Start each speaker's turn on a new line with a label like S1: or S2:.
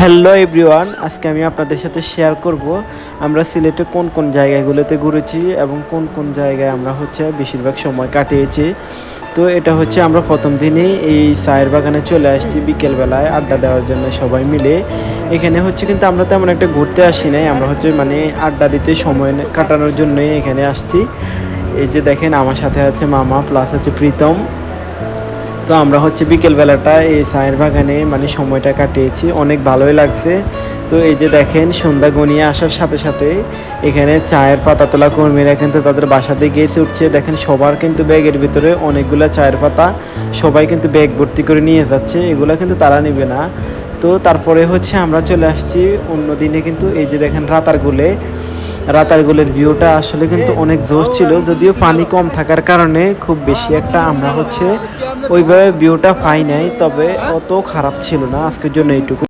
S1: Hello everyone, আজকে আমি আপনাদের সাথে শেয়ার করব আমরা সিলেটে কোন কোন জায়গাগুলোতে ঘুরেছি এবং কোন কোন জায়গায় আমরা বেশিরভাগ সময় কাটিয়েছি। তো এটা আমরা প্রথম দিনেই এই চায়ের বাগানে চলে আসছি বিকেলবেলায় আড্ডা দেওয়ার জন্য সবাই মিলে। এখানে কিন্তু আমরা তেমন একটা ঘুরতে আসি নাই, আমরা মানে আড্ডা দিতে সময় কাটানোর জন্যই এখানে আসছি। এই যে দেখেন আমার সাথে আছে মামা প্লাস প্রীতম। তো আমরা বিকেলবেলাটা এই চায়ের বাগানে সময়টা কাটিয়েছি, অনেক ভালোই লাগছে। তো এই যে দেখেন সন্ধ্যা গনিয়ে আসার সাথে সাথে এখানে চায়ের পাতা তোলা কর্মীরা কিন্তু তাদের বাসাতে গিয়ে উঠছে। দেখেন সবার কিন্তু ব্যাগের ভিতরে অনেকগুলো চায়ের পাতা, সবাই কিন্তু ব্যাগ ভর্তি করে নিয়ে যাচ্ছে, এগুলো কিন্তু তারা নেবে না। তো তারপরে আমরা চলে আসছি অন্য দিনে। কিন্তু এই যে দেখেন রাতারগুলের ভিউটা আসলে কিন্তু অনেক জোশ ছিল, যদিও পানি কম থাকার কারণে খুব বেশি একটা আমরা ওইভাবে ভিউটা পাই নাই, তবে অত খারাপ ছিল না। আজকের জন্য এইটুকু।